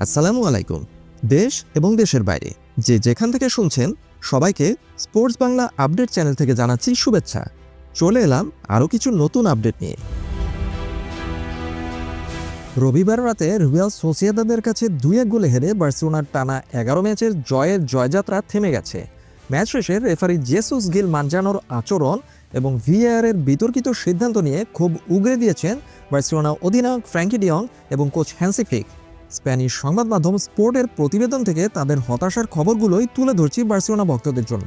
আসসালামু আলাইকুম। দেশ এবং দেশের বাইরে যে যেখান থেকে শুনছেন সবাইকে স্পোর্টস বাংলা আপডেট চ্যানেল থেকে জানাচ্ছি শুভেচ্ছা। চলে এলাম আরও কিছু নতুন আপডেট নিয়ে। রবিবার রাতে রিয়াল সোসিয়েদাদের কাছে 2-1 গোলে হেরে বার্সেলোনার টানা 11 ম্যাচের জয়ের জয়যাত্রা থেমে গেছে। ম্যাচ শেষে রেফারি জেসুস গিল মানজানোর আচরণ এবং ভিএআরের বিতর্কিত সিদ্ধান্ত নিয়ে খুব উগরে দিয়েছেন বার্সেলোনা অধিনায়ক ফ্র্যাঙ্কি ডিয়ং এবং কোচ হ্যান্সি ফ্লিক। স্প্যানিশ সংবাদ মাধ্যম স্পোর্টের প্রতিবেদন থেকে তাদের হতাশার খবরগুলোই তুলে ধরছি বার্সেলোনা ভক্তদের জন্য।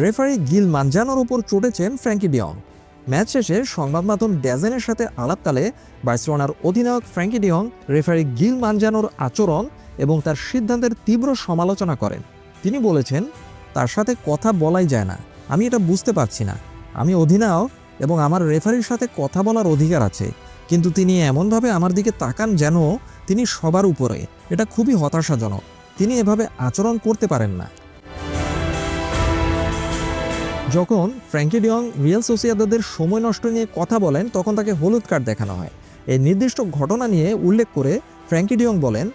রেফারি গিল মানজানোর উপর চটেছেন ফ্র্যাঙ্কি ডিয়ং। ম্যাচ শেষে সংবাদ মাধ্যম ড্যাজেনের সাথে আলাপকালে বার্সেলোনার অধিনায়ক ফ্র্যাঙ্কি ডিয়ং রেফারি গিল মানজানোর আচরণ এবং তার সিদ্ধান্তের তীব্র সমালোচনা করেন। তিনি বলেছেন, তার সাথে কথা বলাই যায় না, আমি এটা বুঝতে পারছি না। আমি অধিনায়ক এবং আমার রেফারির সাথে কথা বলার অধিকার আছে, কিন্তু তিনি এমনভাবে আমার দিকে তাকান যেন তিনি সবার উপরে। এটা খুবই হতাশাজনক। তিনি এভাবে আচরণ করতে পারেন না। যখন ফ্র্যাঙ্কি ডিয়ং রিয়াল সোসিয়েদাদের সময় নষ্ট নিয়ে কথা বলেন তখন তাকে হলুদ কার্ড দেখানো হয়। এই নির্দিষ্ট ঘটনা নিয়ে উল্লেখ করে ফ্র্যাঙ্কি ডিয়ং বলেন,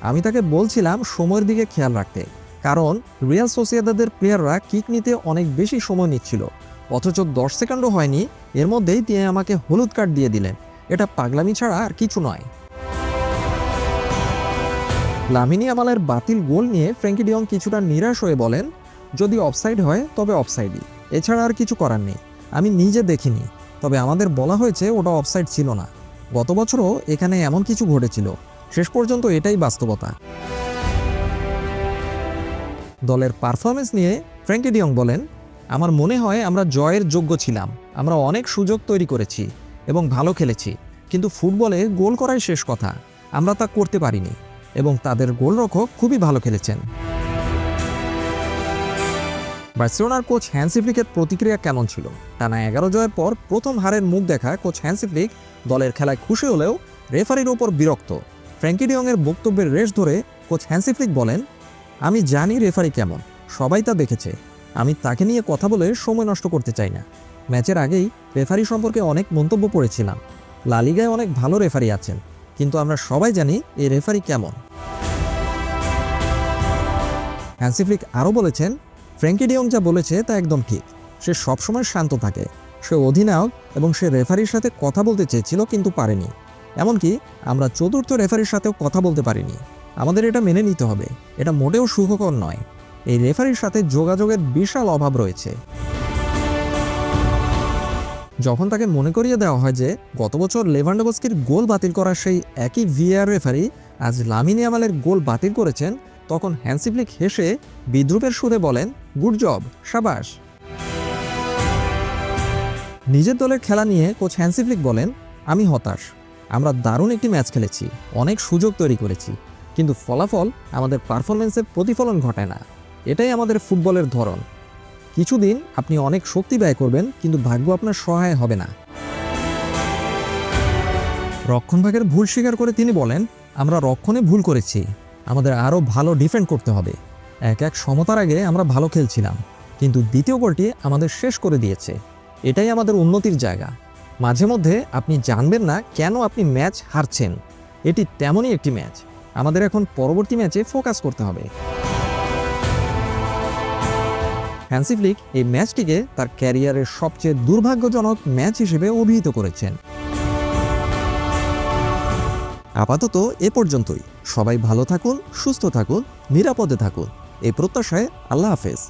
আমি তাকে বলছিলাম সময়ের দিকে খেয়াল রাখতে, কারণ রিয়াল সোসিয়েদাদের প্লেয়াররা কিক নিতে অনেক বেশি সময় নিচ্ছিল, অথচ 10 সেকেন্ডও হয়নি, এর মধ্যেই তিনি আমাকে হলুদ কার্ড দিয়ে দিলেন। এটা পাগলামি ছাড়া আর কিছু নয়। লামিন ইয়ামালের বাতিল গোল নিয়ে ফ্র্যাঙ্কি ডিয়ং কিছুটা নিরাশ হয়ে বলেন, যদি অফসাইড হয় তবে অফসাইডই, এছাড়া আর কিছু করার নেই। আমি নিজে দেখিনি, তবে আমাদের বলা হয়েছে ওটা অফসাইড ছিল না। গত বছরও এখানে এমন কিছু ঘটেছিল। শেষ পর্যন্ত এটাই বাস্তবতা। দলের পারফরমেন্স নিয়ে ফ্র্যাঙ্কি ডিয়ং বলেন, আমার মনে হয় আমরা জয়ের যোগ্য ছিলাম। আমরা অনেক সুযোগ তৈরি করেছি এবং ভালো খেলেছি, কিন্তু ফুটবলে গোল করাই শেষ কথা। আমরা তা করতে পারিনি এবং তাদের গোলরক্ষক খুবই ভালো খেলেছেন। বার্সেলোনার কোচ হ্যান্সি ফ্লিকের প্রতিক্রিয়া কেমন ছিল? টানা 11 জয়ের পর প্রথম হারের মুখ দেখা কোচ হ্যান্সি ফ্লিক দলের খেলায় খুশি হলেও রেফারির ওপর বিরক্ত। ফ্র্যাঙ্কি ডিয়ংয়ের বক্তব্যের রেশ ধরে কোচ হ্যান্সি ফ্লিক বলেন, আমি জানি রেফারি কেমন, সবাই তা দেখেছে। আমি তাকে নিয়ে কথা বলে সময় নষ্ট করতে চাই না। ম্যাচের আগেই রেফারি সম্পর্কে অনেক মন্তব্য পড়েছিলাম। লা লিগায় অনেক ভালো রেফারি আছেন, কিন্তু আমরা সবাই জানি এই রেফারি কেমন। হ্যান্সি ফ্লিক আরও বলেছেন, ফ্র্যাঙ্কি ডিয়ং যা বলেছে তা একদম ঠিক। সে সবসময় শান্ত থাকে। সে অধিনায়ক এবং সে রেফারির সাথে কথা বলতে চেয়েছিল কিন্তু পারেনি। এমনকি আমরা চতুর্থ রেফারির সাথেও কথা বলতে পারিনি। আমাদের এটা মেনে নিতে হবে। এটা মোটেও সুখকর নয়। এই রেফারির সাথে যোগাযোগের বিশাল অভাব রয়েছে। যখন তাকে মনে করিয়ে দেওয়া হয় যে গত বছর লেভানডোভস্কির গোল বাতিল করা সেই একই ভিএআর রেফারি আজ লামিন ইয়ামালের গোল বাতিল করেছেন, তখন হ্যান্সি ফ্লিক হেসে বিদ্রূপের সুরে বলেন, গুড জব, শাবাশ। নিজের দলের খেলা নিয়ে কোচ হ্যান্সি ফ্লিক বলেন, আমি হতাশ। আমরা দারুণ একটি ম্যাচ খেলেছি, অনেক সুযোগ তৈরি করেছি, কিন্তু ফলাফল আমাদের পারফরমেন্সের প্রতিফলন ঘটায় না। এটাই আমাদের ফুটবলের ধরন। কিছুদিন আপনি অনেক শক্তি ব্যয় করবেন, কিন্তু ভাগ্য আপনার সহায় হবে না। রক্ষণভাগের ভুল স্বীকার করে তিনি বলেন, আমরা রক্ষণে ভুল করেছি, আমাদের আরও ভালো ডিফেন্ড করতে হবে। এক সমতার আগে আমরা ভালো খেলছিলাম, কিন্তু দ্বিতীয় গোলটি আমাদের শেষ করে দিয়েছে। এটাই আমাদের উন্নতির জায়গা। মাঝে মধ্যে আপনি জানবেন না কেন আপনি ম্যাচ হারছেন। এটি তেমনই একটি ম্যাচ। আমাদের এখন পরবর্তী ম্যাচে ফোকাস করতে হবে। হ্যান্সি ফ্লিক এই ম্যাচটিকে তার ক্যারিয়ারের সবচেয়ে দুর্ভাগ্যজনক ম্যাচ হিসেবে অভিহিত করেছেন। আপাতত এ পর্যন্তই। সবাই ভালো থাকুন, সুস্থ থাকুন, নিরাপদে থাকুন, এই প্রত্যাশায় আল্লাহ হাফেজ।